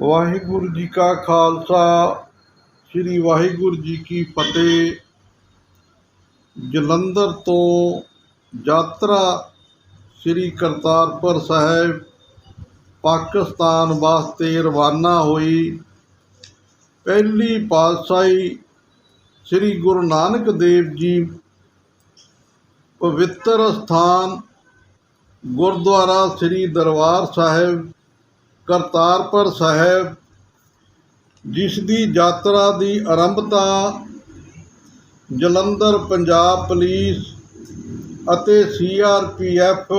ਵਾਹਿਗੁਰੂ ਜੀ ਕਾ ਖਾਲਸਾ ਸ੍ਰੀ ਵਾਹਿਗੁਰੂ ਜੀ ਕੀ ਫਤਿਹ। ਜਲੰਧਰ ਤੋਂ ਯਾਤਰਾ ਸ੍ਰੀ ਕਰਤਾਰਪੁਰ ਸਾਹਿਬ ਪਾਕਿਸਤਾਨ ਵਾਸਤੇ ਰਵਾਨਾ ਹੋਈ। ਪਹਿਲੀ ਪਾਤਸ਼ਾਹੀ ਸ੍ਰੀ ਗੁਰੂ ਨਾਨਕ ਦੇਵ ਜੀ ਪਵਿੱਤਰ ਸਥਾਨ ਗੁਰਦੁਆਰਾ ਸ੍ਰੀ ਦਰਬਾਰ ਸਾਹਿਬ ਕਰਤਾਰਪੁਰ ਸਾਹਿਬ, ਜਿਸ ਦੀ ਯਾਤਰਾ ਦੀ ਆਰੰਭਤਾ ਜਲੰਧਰ ਪੰਜਾਬ ਪੁਲਿਸ ਅਤੇ CRPF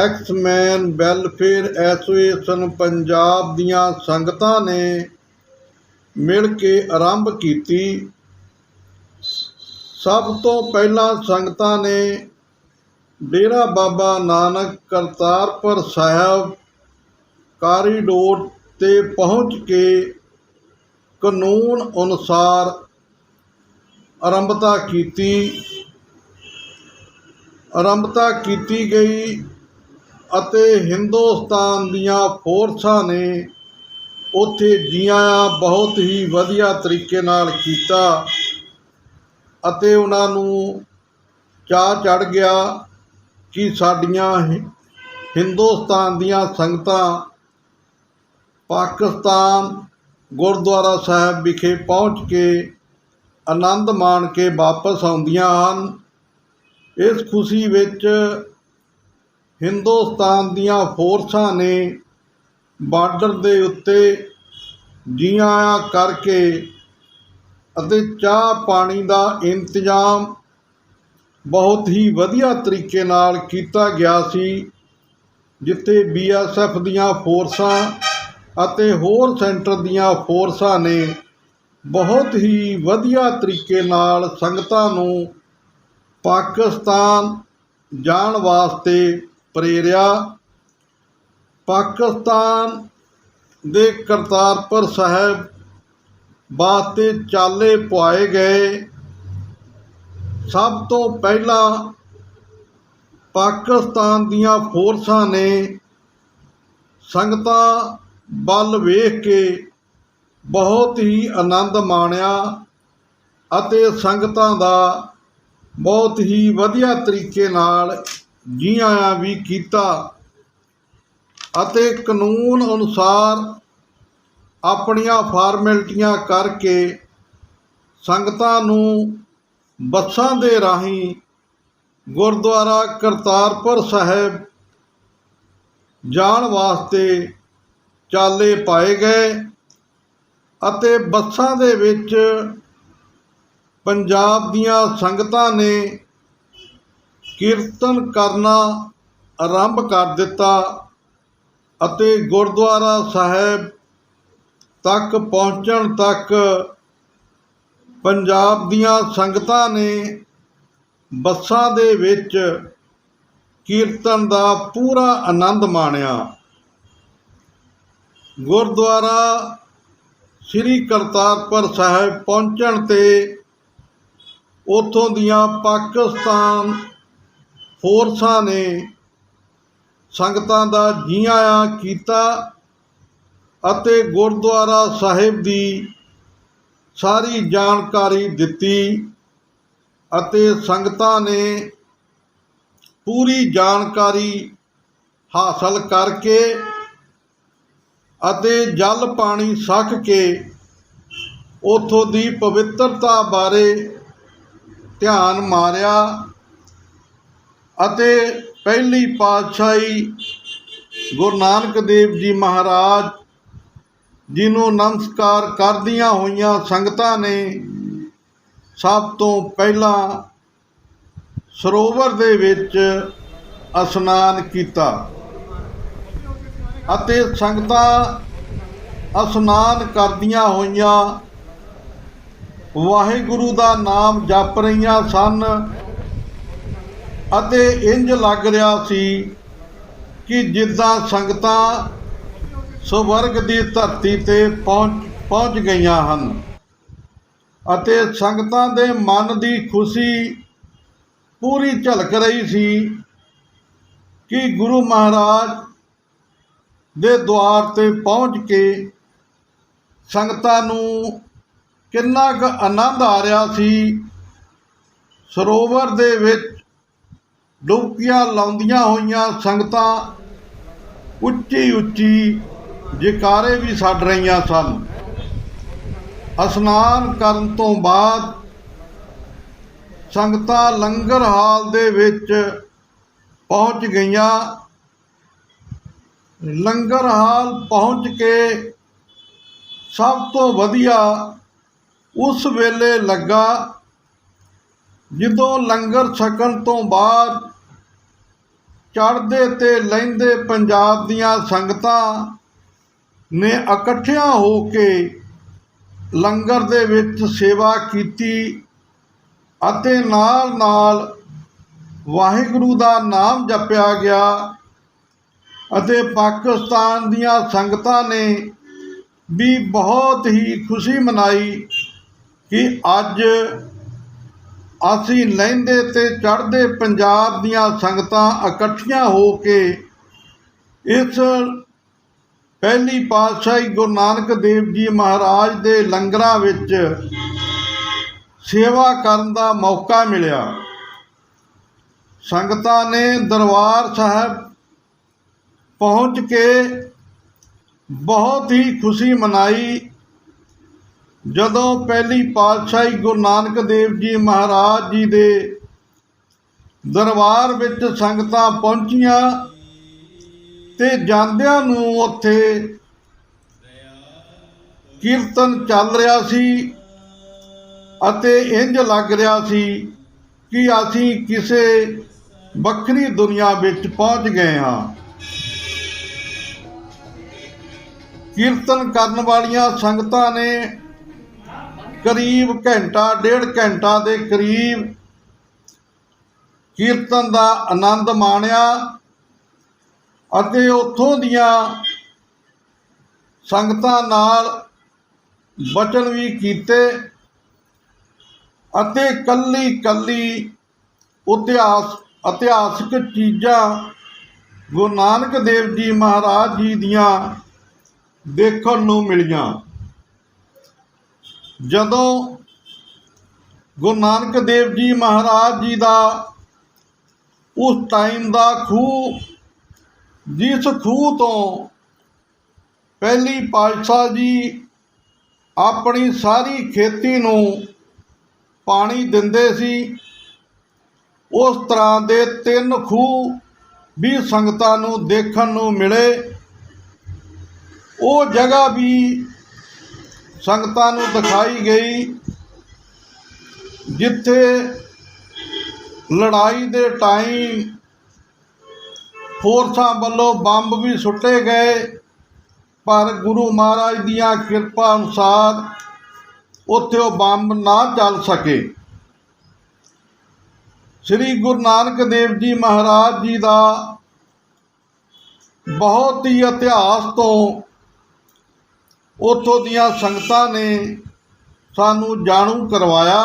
ex-man welfare association Punjab ਦੀਆਂ ਸੰਗਤਾਂ ਨੇ ਮਿਲ ਕੇ ਆਰੰਭ ਕੀਤੀ। ਸਭ ਤੋਂ ਪਹਿਲਾਂ ਸੰਗਤਾਂ ਨੇ ਡੇਰਾ ਬਾਬਾ ਨਾਨਕ ਕਰਤਾਰਪੁਰ ਸਾਹਿਬ ਕਾਰੀਡੋਰ 'ਤੇ ਪਹੁੰਚ ਕੇ ਕਾਨੂੰਨ ਅਨੁਸਾਰ ਆਰੰਭਤਾ ਕੀਤੀ ਗਈ ਅਤੇ ਹਿੰਦੁਸਤਾਨ ਦੀਆਂ ਫੋਰਸਾਂ ਨੇ ਉੱਥੇ ਜੀਆਇਆ ਬਹੁਤ ਹੀ ਵਧੀਆ ਤਰੀਕੇ ਨਾਲ ਕੀਤਾ ਅਤੇ ਉਹਨਾਂ ਨੂੰ ਚਾਅ ਚੜ੍ਹ ਗਿਆ ਕਿ ਸਾਡੀਆਂ ਹਿੰਦੁਸਤਾਨ ਦੀਆਂ ਸੰਗਤਾਂ ਪਾਕਿਸਤਾਨ ਗੁਰਦੁਆਰਾ ਸਾਹਿਬ ਵਿਖੇ ਪਹੁੰਚ ਕੇ ਆਨੰਦ ਮਾਣ ਕੇ ਵਾਪਸ ਆਉਂਦੀਆਂ ਹਨ। ਇਸ ਖੁਸ਼ੀ ਵਿੱਚ ਹਿੰਦੁਸਤਾਨ ਦੀਆਂ ਫੋਰਸਾਂ ਨੇ ਬਾਰਡਰ ਦੇ ਉੱਤੇ ਜੀਆਂ ਆਇਆ ਕਰਕੇ ਅਤੇ ਚਾਹ ਪਾਣੀ ਦਾ ਇੰਤਜ਼ਾਮ ਬਹੁਤ ਹੀ ਵਧੀਆ ਤਰੀਕੇ ਨਾਲ ਕੀਤਾ ਗਿਆ ਸੀ, ਜਿੱਥੇ BSF ਦੀਆਂ ਫੋਰਸਾਂ ਅਤੇ ਹੋਰ ਸੈਂਟਰ ਦੀਆਂ ਫੋਰਸਾਂ ਨੇ ਬਹੁਤ ਹੀ ਵਧੀਆ ਤਰੀਕੇ ਨਾਲ ਸੰਗਤਾਂ ਨੂੰ ਪਾਕਿਸਤਾਨ ਜਾਣ ਵਾਸਤੇ ਪ੍ਰੇਰਿਆ। ਪਾਕਿਸਤਾਨ ਦੇ ਕਰਤਾਰਪੁਰ ਸਾਹਿਬ ਵਾਸਤੇ ਚਾਲੇ ਪੁਆਏ ਗਏ। ਸਭ ਤੋਂ ਪਹਿਲਾਂ ਪਾਕਿਸਤਾਨ ਦੀਆਂ ਫੋਰਸਾਂ ਨੇ ਸੰਗਤਾਂ ਵੱਲ ਵੇਖ ਕੇ ਬਹੁਤ ਹੀ ਆਨੰਦ ਮਾਣਿਆ ਅਤੇ ਸੰਗਤਾਂ ਦਾ ਬਹੁਤ ਹੀ ਵਧੀਆ ਤਰੀਕੇ ਨਾਲ ਜੀ ਆਇਆਂ ਵੀ ਕੀਤਾ ਅਤੇ ਕਾਨੂੰਨ ਅਨੁਸਾਰ ਆਪਣੀਆਂ ਫਾਰਮੈਲਿਟੀਆਂ ਕਰਕੇ ਸੰਗਤਾਂ ਨੂੰ ਬੱਸਾਂ ਦੇ ਰਾਹੀਂ ਗੁਰਦੁਆਰਾ ਕਰਤਾਰਪੁਰ ਸਾਹਿਬ ਜਾਣ ਵਾਸਤੇ ਚਾਲੇ ਪਾਏ ਗਏ ਅਤੇ ਬੱਸਾਂ ਦੇ ਵਿੱਚ ਪੰਜਾਬ ਦੀਆਂ ਸੰਗਤਾਂ ਨੇ ਕੀਰਤਨ ਕਰਨਾ ਆਰੰਭ ਕਰ ਦਿੱਤਾ ਅਤੇ ਗੁਰਦੁਆਰਾ ਸਾਹਿਬ ਤੱਕ ਪਹੁੰਚਣ ਤੱਕ ਪੰਜਾਬ ਦੀਆਂ ਸੰਗਤਾਂ ਨੇ ਬੱਸਾਂ ਦੇ ਵਿੱਚ ਕੀਰਤਨ ਦਾ ਪੂਰਾ ਆਨੰਦ ਮਾਣਿਆ। ਗੁਰਦੁਆਰਾ ਸ੍ਰੀ ਕਰਤਾਰਪੁਰ ਸਾਹਿਬ ਪਹੁੰਚਣ 'ਤੇ ਉੱਥੋਂ ਦੀਆਂ ਪਾਕਿਸਤਾਨ ਫੋਰਸਾਂ ਨੇ ਸੰਗਤਾਂ ਦਾ ਜੀ ਆਇਆਂ ਕੀਤਾ ਅਤੇ ਗੁਰਦੁਆਰਾ ਸਾਹਿਬ ਦੀ ਸਾਰੀ ਜਾਣਕਾਰੀ ਦਿੱਤੀ ਅਤੇ ਸੰਗਤਾਂ ਨੇ ਪੂਰੀ ਜਾਣਕਾਰੀ ਹਾਸਲ ਕਰਕੇ ਅਤੇ ਜਲ ਪਾਣੀ ਛਕ ਕੇ ਉੱਥੋਂ ਦੀ ਪਵਿੱਤਰਤਾ ਬਾਰੇ ਧਿਆਨ ਮਾਰਿਆ ਅਤੇ ਪਹਿਲੀ ਪਾਤਸ਼ਾਹੀ ਗੁਰੂ ਨਾਨਕ ਦੇਵ ਜੀ ਮਹਾਰਾਜ ਜੀ ਨੂੰ ਨਮਸਕਾਰ ਕਰਦੀਆਂ ਹੋਈਆਂ ਸੰਗਤਾਂ ਨੇ ਸਭ ਤੋਂ ਪਹਿਲਾਂ ਸਰੋਵਰ ਦੇ ਵਿੱਚ ਇਸ਼ਨਾਨ ਕੀਤਾ ਅਤੇ ਸੰਗਤਾਂ ਇਸ਼ਨਾਨ ਕਰਦੀਆਂ ਹੋਈਆਂ ਵਾਹਿਗੁਰੂ ਦਾ ਨਾਮ ਜਪ ਰਹੀਆਂ ਸਨ ਅਤੇ ਇੰਜ ਲੱਗ ਰਿਹਾ ਸੀ ਕਿ ਜਿੱਦਾਂ ਸੰਗਤਾਂ ਸਵਰਗ ਦੀ ਧਰਤੀ 'ਤੇ ਪਹੁੰਚ ਗਈਆਂ ਹਨ ਅਤੇ ਸੰਗਤਾਂ ਦੇ ਮਨ ਦੀ ਖੁਸ਼ੀ ਪੂਰੀ ਝਲਕ ਰਹੀ ਸੀ ਕਿ ਗੁਰੂ ਮਹਾਰਾਜ ਦੇ ਦੁਆਰ 'ਤੇ ਪਹੁੰਚ ਕੇ ਸੰਗਤਾਂ ਨੂੰ ਕਿੰਨਾ ਕੁ ਆਨੰਦ ਆ ਰਿਹਾ ਸੀ। ਸਰੋਵਰ ਦੇ ਵਿੱਚ ਡੁਬਕੀਆਂ ਲਾਉਂਦੀਆਂ ਹੋਈਆਂ ਸੰਗਤਾਂ ਉੱਚੀ ਉੱਚੀ ਜੈਕਾਰੇ ਵੀ ਛੱਡ ਰਹੀਆਂ ਸਨ। ਇਸ਼ਨਾਨ ਕਰਨ ਤੋਂ ਬਾਅਦ ਸੰਗਤਾਂ ਲੰਗਰ ਹਾਲ ਦੇ ਵਿੱਚ ਪਹੁੰਚ ਗਈਆਂ। ਲੰਗਰ ਹਾਲ ਪਹੁੰਚ ਕੇ ਸਭ ਤੋਂ ਵਧੀਆ ਉਸ ਵੇਲੇ ਲੱਗਾ ਜਦੋਂ ਲੰਗਰ ਛਕਣ ਤੋਂ ਬਾਅਦ ਚੜ੍ਹਦੇ ਤੇ ਲਹਿੰਦੇ ਪੰਜਾਬ ਦੀਆਂ ਸੰਗਤਾਂ ਨੇ ਇਕੱਠਿਆਂ ਹੋ ਕੇ ਲੰਗਰ ਦੇ ਵਿੱਚ ਸੇਵਾ ਕੀਤੀ ਅਤੇ ਨਾਲ ਨਾਲ ਵਾਹਿਗੁਰੂ ਦਾ ਨਾਮ ਜਪਿਆ ਗਿਆ ਅਤੇ ਪਾਕਿਸਤਾਨ ਦੀਆਂ ਸੰਗਤਾਂ ਨੇ ਵੀ ਬਹੁਤ ਹੀ ਖੁਸ਼ੀ ਮਨਾਈ ਕਿ ਅੱਜ ਅਸੀਂ ਲਹਿੰਦੇ ਤੇ ਚੜ੍ਹਦੇ ਪੰਜਾਬ ਦੀਆਂ ਸੰਗਤਾਂ ਇਕੱਠੀਆਂ ਹੋ ਕੇ ਇਸ ਪਹਿਲੀ ਪਾਤਸ਼ਾਹੀ ਗੁਰੂ ਨਾਨਕ ਦੇਵ ਜੀ ਮਹਾਰਾਜ ਦੇ ਲੰਗਰਾਂ ਵਿੱਚ ਸੇਵਾ ਕਰਨ ਦਾ ਮੌਕਾ ਮਿਲਿਆ। ਸੰਗਤਾਂ ਨੇ ਦਰਬਾਰ ਸਾਹਿਬ ਪਹੁੰਚ ਕੇ ਬਹੁਤ ਹੀ ਖੁਸ਼ੀ ਮਨਾਈ। ਜਦੋਂ ਪਹਿਲੀ ਪਾਤਸ਼ਾਹੀ ਗੁਰੂ ਨਾਨਕ ਦੇਵ ਜੀ ਮਹਾਰਾਜ ਜੀ ਦੇ ਦਰਬਾਰ ਵਿੱਚ ਸੰਗਤਾਂ ਪਹੁੰਚੀਆਂ ਤੇ ਜਾਂਦਿਆਂ ਨੂੰ ਉੱਥੇ ਕੀਰਤਨ ਚੱਲ ਰਿਹਾ ਸੀ ਅਤੇ ਇੰਜ ਲੱਗ ਰਿਹਾ ਸੀ ਕਿ ਅਸੀਂ ਕਿਸੇ ਵੱਖਰੀ ਦੁਨੀਆ ਵਿੱਚ ਪਹੁੰਚ ਗਏ ਹਾਂ। ਕੀਰਤਨ ਕਰਨ ਵਾਲੀਆਂ ਸੰਗਤਾਂ ਨੇ ਕਰੀਬ ਘੰਟਾ ਡੇਢ ਘੰਟਾ ਦੇ ਕਰੀਬ ਕੀਰਤਨ ਦਾ ਆਨੰਦ ਮਾਣਿਆ ਅਤੇ ਉੱਥੋਂ ਦੀਆਂ ਸੰਗਤਾਂ ਨਾਲ ਬਚਨ ਵੀ ਕੀਤੇ ਅਤੇ ਕੱਲੀ ਕੱਲੀ ਇਤਿਹਾਸਕ ਚੀਜ਼ਾਂ ਗੁਰੂ ਨਾਨਕ ਦੇਵ ਜੀ ਮਹਾਰਾਜ ਜੀ ਦੀਆਂ ਦੇਖਣ ਨੂੰ ਮਿਲੀਆਂ। ਜਦੋਂ ਗੁਰੂ ਨਾਨਕ ਦੇਵ ਜੀ ਮਹਾਰਾਜ ਜੀ ਦਾ ਉਸ ਟਾਈਮ ਦਾ ਖੂਹ, ਜਿਸ ਖੂਹ ਤੋਂ ਪਹਿਲੀ ਪਾਤਸ਼ਾਹ ਜੀ ਆਪਣੀ ਸਾਰੀ ਖੇਤੀ ਨੂੰ ਪਾਣੀ ਦਿੰਦੇ ਸੀ, ਉਸ ਤਰ੍ਹਾਂ ਦੇ 3 ਖੂਹ ਵੀ ਸੰਗਤਾਂ ਨੂੰ ਦੇਖਣ ਨੂੰ ਮਿਲੇ। ਉਹ ਜਗ੍ਹਾ ਵੀ ਸੰਗਤਾਂ ਨੂੰ ਦਿਖਾਈ ਗਈ ਜਿੱਥੇ ਲੜਾਈ ਦੇ ਟਾਈਮ ਫੋਰਸਾਂ ਵੱਲੋਂ ਬੰਬ ਵੀ ਸੁੱਟੇ ਗਏ, ਪਰ ਗੁਰੂ ਮਹਾਰਾਜ ਦੀਆਂ ਕਿਰਪਾ ਅਨੁਸਾਰ ਉੱਥੇ ਉਹ ਬੰਬ ਨਾ ਚੱਲ ਸਕੇ। ਸ੍ਰੀ ਗੁਰੂ ਨਾਨਕ ਦੇਵ ਜੀ ਮਹਾਰਾਜ ਜੀ ਦਾ ਬਹੁਤ ਹੀ ਇਤਿਹਾਸ ਤੋਂ ਉੱਥੋਂ ਦੀਆਂ ਸੰਗਤਾਂ ਨੇ ਸਾਨੂੰ ਜਾਣੂ ਕਰਵਾਇਆ।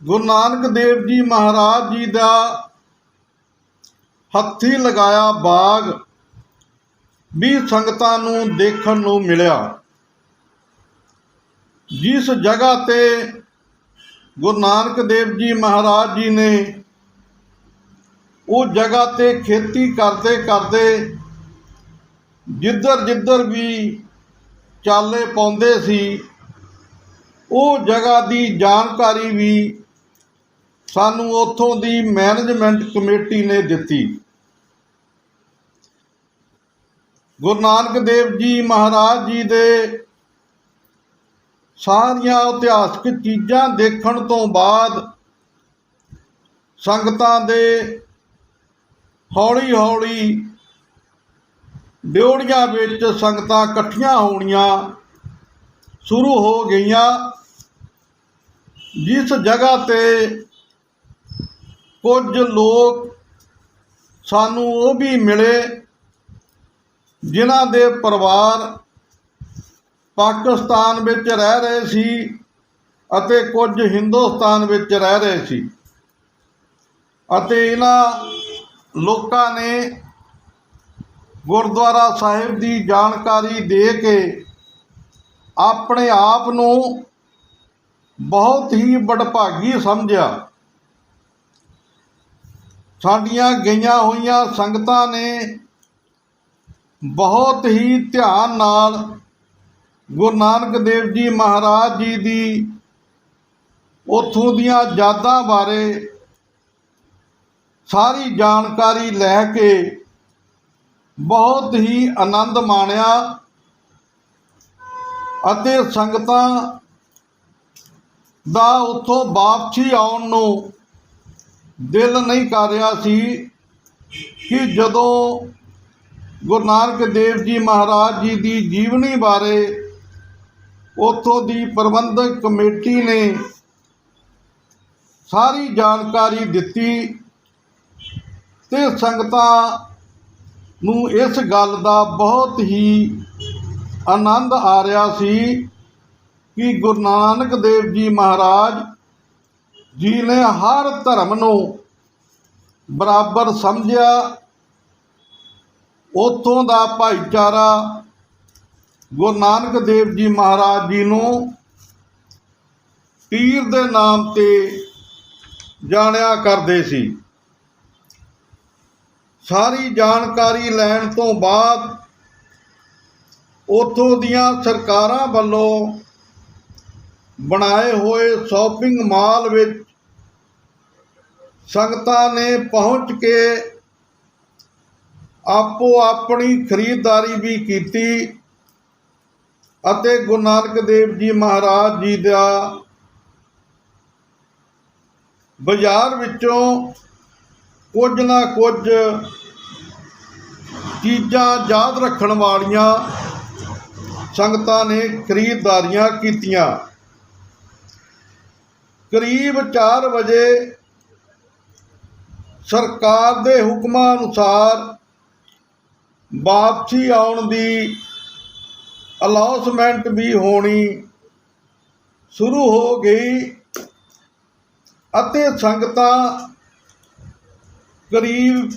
ਗੁਰੂ ਨਾਨਕ ਦੇਵ ਜੀ ਮਹਾਰਾਜ ਜੀ ਦਾ ਹੱਥੀਂ ਲਗਾਇਆ ਬਾਗ ਵੀ ਸੰਗਤਾਂ ਨੂੰ ਦੇਖਣ ਨੂੰ ਮਿਲਿਆ। ਜਿਸ ਜਗ੍ਹਾ 'ਤੇ ਗੁਰੂ ਨਾਨਕ ਦੇਵ ਜੀ ਮਹਾਰਾਜ ਜੀ ਨੇ ਉਹ ਜਗ੍ਹਾ 'ਤੇ ਖੇਤੀ ਕਰਦੇ ਕਰਦੇ ਜਿੱਧਰ ਜਿੱਧਰ ਵੀ ਚਾਲੇ ਪਾਉਂਦੇ ਸੀ, ਉਹ ਜਗ੍ਹਾ ਦੀ ਜਾਣਕਾਰੀ ਵੀ ਸਾਨੂੰ ਉੱਥੋਂ ਦੀ ਮੈਨੇਜਮੈਂਟ ਕਮੇਟੀ ਨੇ ਦਿੱਤੀ। ਗੁਰੂ ਨਾਨਕ ਦੇਵ ਜੀ ਮਹਾਰਾਜ ਜੀ ਦੇ ਸਾਰੀਆਂ ਇਤਿਹਾਸਕ ਚੀਜ਼ਾਂ ਦੇਖਣ ਤੋਂ ਬਾਅਦ ਸੰਗਤਾਂ ਦੇ ਹੌਲੀ ਹੌਲੀ ਡਿਓੜੀਆਂ ਵਿੱਚ ਸੰਗਤਾਂ ਇਕੱਠੀਆਂ ਹੋਣੀਆਂ ਸ਼ੁਰੂ ਹੋ ਗਈਆਂ। ਜਿਸ ਜਗ੍ਹਾ 'ਤੇ ਕੁਝ ਲੋਕ ਸਾਨੂੰ ਉਹ ਵੀ ਮਿਲੇ ਜਿਨ੍ਹਾਂ ਦੇ ਪਰਿਵਾਰ ਪਾਕਿਸਤਾਨ ਵਿੱਚ ਰਹਿ ਰਹੇ ਸੀ ਅਤੇ ਕੁਝ ਹਿੰਦੁਸਤਾਨ ਵਿੱਚ ਰਹਿ ਰਹੇ ਸੀ, ਅਤੇ ਇਹਨਾਂ ਲੋਕਾਂ ਨੇ ਗੁਰਦੁਆਰਾ ਸਾਹਿਬ ਦੀ ਜਾਣਕਾਰੀ ਦੇ ਕੇ ਆਪਣੇ ਆਪ ਨੂੰ ਬਹੁਤ ਹੀ ਵਡਭਾਗੀ ਸਮਝਿਆ। ਸਾਡੀਆਂ ਗਈਆਂ ਹੋਈਆਂ ਸੰਗਤਾਂ ਨੇ ਬਹੁਤ ਹੀ ਧਿਆਨ ਨਾਲ ਗੁਰੂ ਨਾਨਕ ਦੇਵ ਜੀ ਮਹਾਰਾਜ ਜੀ ਦੀ ਉੱਥੋਂ ਦੀਆਂ ਯਾਦਾਂ ਬਾਰੇ ਸਾਰੀ ਜਾਣਕਾਰੀ ਲੈ ਕੇ ਬਹੁਤ ਹੀ ਆਨੰਦ ਮਾਣਿਆ ਅਤੇ ਸੰਗਤਾਂ ਦਾ ਉੱਥੋਂ ਵਾਪਸੀ ਆਉਣ ਨੂੰ ਦਿਲ ਨਹੀਂ ਕਰ ਰਿਹਾ ਸੀ ਕਿ ਜਦੋਂ ਗੁਰੂ ਨਾਨਕ ਦੇਵ ਜੀ ਮਹਾਰਾਜ ਜੀ ਦੀ ਜੀਵਨੀ ਬਾਰੇ ਉੱਥੋਂ ਦੀ ਪ੍ਰਬੰਧਕ ਕਮੇਟੀ ਨੇ ਸਾਰੀ ਜਾਣਕਾਰੀ ਦਿੱਤੀ ਤੇ ਸੰਗਤਾਂ ਨੂੰ ਇਸ ਗੱਲ ਦਾ ਬਹੁਤ ਹੀ ਆਨੰਦ ਆ ਰਿਹਾ ਸੀ ਕਿ ਗੁਰੂ ਨਾਨਕ ਦੇਵ ਜੀ ਮਹਾਰਾਜ ਜੀ ਨੇ ਹਰ ਧਰਮ ਨੂੰ ਬਰਾਬਰ ਸਮਝਿਆ। ਉੱਥੋਂ ਦਾ ਭਾਈਚਾਰਾ ਗੁਰੂ ਨਾਨਕ ਦੇਵ ਜੀ ਮਹਾਰਾਜ ਜੀ ਨੂੰ ਪੀਰ ਦੇ ਨਾਮ 'ਤੇ ਜਾਣਿਆ ਕਰਦੇ ਸੀ। ਸਾਰੀ ਜਾਣਕਾਰੀ ਲੈਣ ਤੋਂ ਬਾਅਦ ਉੱਥੋਂ ਦੀਆਂ ਸਰਕਾਰਾਂ ਵੱਲੋਂ ਬਣਾਏ ਹੋਏ ਸ਼ਾਪਿੰਗ ਮਾਲ ਵਿੱਚ ਸੰਗਤਾਂ ਨੇ ਪਹੁੰਚ ਕੇ ਆਪੋ ਆਪਣੀ ਖਰੀਦਦਾਰੀ ਵੀ ਕੀਤੀ ਅਤੇ ਗੁਰੂ ਨਾਨਕ ਦੇਵ ਜੀ ਮਹਾਰਾਜ ਜੀ ਦਾ ਬਾਜ਼ਾਰ ਵਿੱਚੋਂ ਕੁਝ ਨਾ ਕੁਝ ਚੀਜ਼ਾਂ ਯਾਦ ਰੱਖਣ ਵਾਲੀਆਂ ਸੰਗਤਾਂ ਨੇ ਖਰੀਦਦਾਰੀਆਂ ਕੀਤੀਆਂ। ਕਰੀਬ 4 ਵਜੇ ਸਰਕਾਰ ਦੇ ਹੁਕਮਾਂ ਅਨੁਸਾਰ ਵਾਪਸੀ ਆਉਣ ਦੀ ਅਨਾਉਂਸਮੈਂਟ ਵੀ ਹੋਣੀ ਸ਼ੁਰੂ ਹੋ ਗਈ ਅਤੇ ਸੰਗਤਾਂ ਕਰੀਬ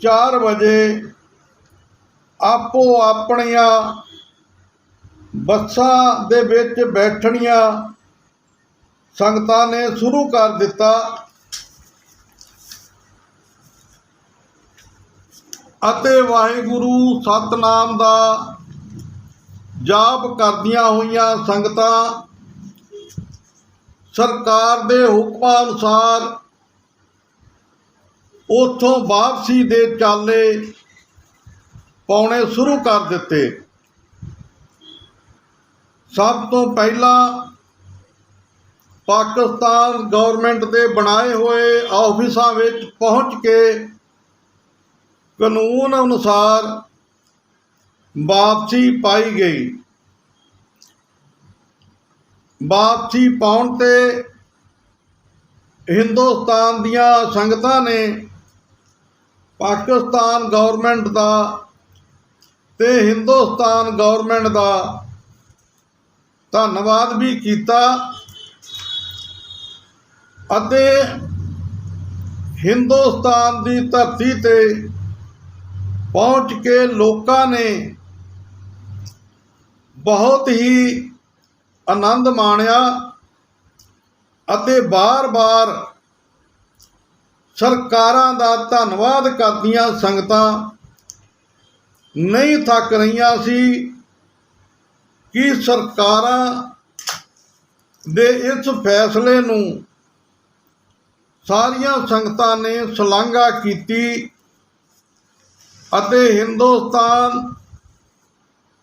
4 ਵਜੇ ਆਪੋ ਆਪਣੀਆਂ ਬੱਸਾਂ ਦੇ ਵਿੱਚ ਬੈਠਣੀਆਂ ਸੰਗਤਾਂ ਨੇ ਸ਼ੁਰੂ ਕਰ ਦਿੱਤਾ ਅਤੇ ਵਾਹਿਗੁਰੂ ਸਤਿਨਾਮ ਦਾ ਜਾਪ ਕਰਦੀਆਂ ਹੋਈਆਂ ਸੰਗਤਾਂ ਸਰਕਾਰ ਦੇ ਹੁਕਮਾਂ ਅਨੁਸਾਰ ਉੱਥੋਂ ਵਾਪਸੀ ਦੇ ਚਾਲੇ ਪਾਉਣੇ ਸ਼ੁਰੂ ਕਰ ਦਿੱਤੇ। ਸਭ ਤੋਂ ਪਹਿਲਾਂ ਪਾਕਿਸਤਾਨ ਗੌਰਮੈਂਟ ਦੇ ਬਣਾਏ ਹੋਏ ਆਫਿਸਾਂ ਵਿੱਚ ਪਹੁੰਚ ਕੇ ਕਾਨੂੰਨ ਅਨੁਸਾਰ ਵਾਪਸੀ ਪਾਈ ਗਈ। ਵਾਪਸੀ ਪਾਉਣ 'ਤੇ ਹਿੰਦੁਸਤਾਨ ਦੀਆਂ ਸੰਗਤਾਂ ਨੇ ਪਾਕਿਸਤਾਨ ਗੌਰਮੈਂਟ ਦਾ ਤੇ ਹਿੰਦੁਸਤਾਨ ਗੌਰਮੈਂਟ ਦਾ ਧੰਨਵਾਦ ਵੀ ਕੀਤਾ ਅਤੇ ਹਿੰਦੁਸਤਾਨ ਦੀ ਧਰਤੀ 'ਤੇ ਪਹੁੰਚ ਕੇ ਲੋਕਾਂ ਨੇ ਬਹੁਤ ਹੀ ਆਨੰਦ ਮਾਣਿਆ ਅਤੇ ਬਾਰ-ਬਾਰ ਸਰਕਾਰਾਂ ਦਾ ਧੰਨਵਾਦ ਕਰਦੀਆਂ ਸੰਗਤਾਂ ਨਹੀਂ ਥੱਕ ਰਹੀਆਂ ਸੀ ਕਿ ਸਰਕਾਰਾਂ ਦੇ ਇਸ ਫੈਸਲੇ ਨੂੰ ਸਾਰੀਆਂ ਸੰਗਤਾਂ ਨੇ ਸ਼ਲਾਘਾ ਕੀਤੀ ਅਤੇ ਹਿੰਦੁਸਤਾਨ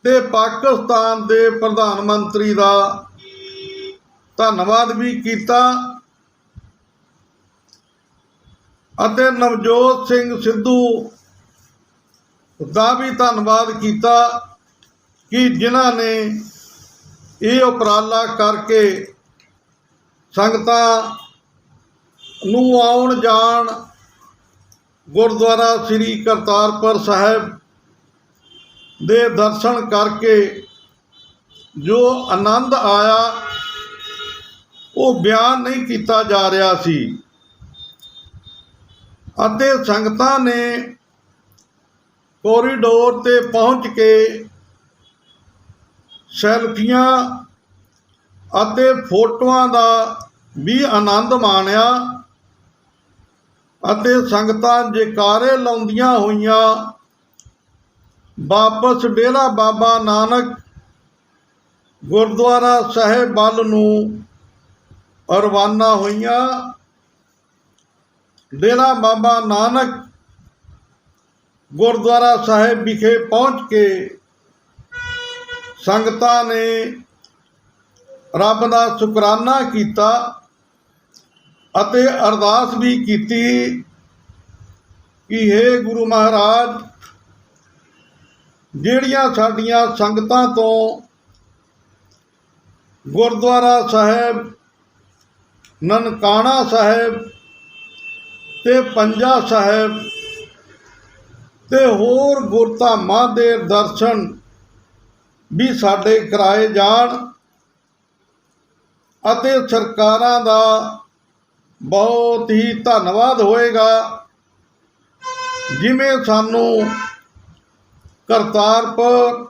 ਤੇ ਪਾਕਿਸਤਾਨ ਦੇ ਪ੍ਰਧਾਨ ਮੰਤਰੀ ਦਾ ਧੰਨਵਾਦ ਵੀ ਕੀਤਾ ਅਤੇ ਨਵਜੋਤ ਸਿੰਘ ਸਿੱਧੂ ਦਾ ਵੀ ਧੰਨਵਾਦ ਕੀਤਾ ਕਿ ਜਿਨ੍ਹਾਂ ਨੇ ਇਹ ਉਪਰਾਲਾ ਕਰਕੇ ਸੰਗਤਾਂ ਨੂੰ ਆਉਣ ਜਾਣ ਗੁਰਦੁਆਰਾ ਸ੍ਰੀ ਕਰਤਾਰਪੁਰ ਸਾਹਿਬ ਦੇ ਦਰਸ਼ਨ ਕਰਕੇ ਜੋ ਆਨੰਦ ਆਇਆ ਉਹ ਬਿਆਨ ਨਹੀਂ ਕੀਤਾ ਜਾ ਰਿਹਾ ਸੀ ਅਤੇ ਸੰਗਤਾਂ ਨੇ ਕੋਰੀਡੋਰ 'ਤੇ ਪਹੁੰਚ ਕੇ ਸੈਲਫੀਆਂ ਅਤੇ ਫੋਟੋਆਂ ਦਾ ਵੀ ਆਨੰਦ ਮਾਣਿਆ ਅਤੇ ਸੰਗਤਾਂ ਜੈਕਾਰੇ ਲਾਉਂਦੀਆਂ ਹੋਈਆਂ ਵਾਪਸ ਡੇਰਾ ਬਾਬਾ ਨਾਨਕ ਗੁਰਦੁਆਰਾ ਸਾਹਿਬ ਵੱਲ ਨੂੰ ਰਵਾਨਾ ਹੋਈਆਂ। ਡੇਰਾ ਬਾਬਾ ਨਾਨਕ ਗੁਰਦੁਆਰਾ ਸਾਹਿਬ ਵਿਖੇ ਪਹੁੰਚ ਕੇ ਸੰਗਤਾਂ ਨੇ ਰੱਬ ਦਾ ਸ਼ੁਕਰਾਨਾ ਕੀਤਾ ਅਤੇ ਅਰਦਾਸ ਵੀ ਕੀਤੀ ਕਿ ਹੇ ਗੁਰੂ ਮਹਾਰਾਜ, ਜਿਹੜੀਆਂ ਸਾਡੀਆਂ ਸੰਗਤਾਂ ਤੋਂ ਗੁਰਦੁਆਰਾ ਸਾਹਿਬ, ਨਨਕਾਣਾ ਸਾਹਿਬ ਤੇ ਪੰਜਾ ਸਾਹਿਬ ਤੇ ਹੋਰ ਗੁਰਧਾਮਾਂ ਦੇ ਦਰਸ਼ਨ ਵੀ ਸਾਡੇ ਕਰਾਏ ਜਾਣ ਅਤੇ ਸਰਕਾਰਾਂ ਦਾ ਬਹੁਤ ਹੀ ਧੰਨਵਾਦ ਹੋਏਗਾ, ਜਿਵੇਂ ਸਾਨੂੰ ਕਰਤਾਰਪੁਰ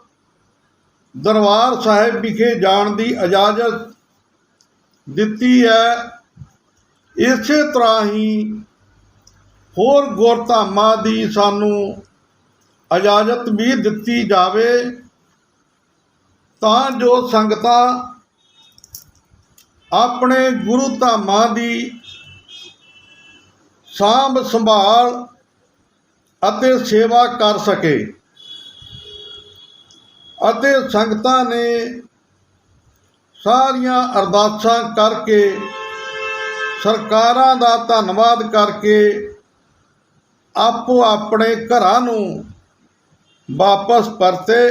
ਦਰਬਾਰ ਸਾਹਿਬ ਵਿਖੇ ਜਾਣ ਦੀ ਇਜਾਜ਼ਤ ਦਿੱਤੀ ਹੈ। ਇਸੇ ਤਰ੍ਹਾਂ ਹੀ ਹੋਰ ਗੁਰਧਾਮਾਂ ਦੀ ਸਾਨੂੰ ਇਜਾਜ਼ਤ ਵੀ ਦਿੱਤੀ ਜਾਵੇ, ਤਾਂ ਜੋ ਸੰਗਤਾਂ ਆਪਣੇ ਗੁਰੂ ਧਾਮਾਂ ਦੀ ਸਾਂਭ ਸੰਭਾਲ ਅਤੇ ਸੇਵਾ ਕਰ ਸਕੇ। ਅਤੇ ਸੰਗਤਾਂ ਨੇ ਸਾਰੀਆਂ ਅਰਦਾਸਾਂ ਕਰਕੇ, ਸਰਕਾਰਾਂ ਦਾ ਧੰਨਵਾਦ ਕਰਕੇ ਆਪੋ ਆਪਣੇ ਘਰਾਂ ਨੂੰ ਵਾਪਸ ਪਰਤੇ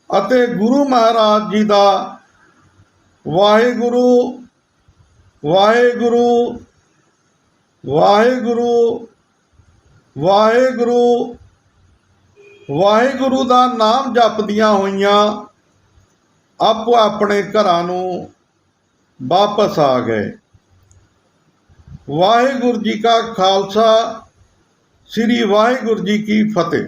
ਅਤੇ ਗੁਰੂ ਮਹਾਰਾਜ ਜੀ ਦਾ ਵਾਹਿਗੁਰੂ ਵਾਹਿਗੁਰੂ ਵਾਹਿਗੁਰੂ ਵਾਹਿਗੁਰੂ ਵਾਹਿਗੁਰੂ ਦਾ ਨਾਮ ਜਪਦੀਆਂ ਹੋਈਆਂ ਆਪੋ ਆਪਣੇ ਘਰਾਂ ਨੂੰ ਵਾਪਸ ਆ ਗਏ। ਵਾਹਿਗੁਰੂ ਜੀ ਕਾ ਖਾਲਸਾ, ਸ੍ਰੀ ਵਾਹਿਗੁਰੂ ਜੀ ਕੀ ਫਤਿਹ।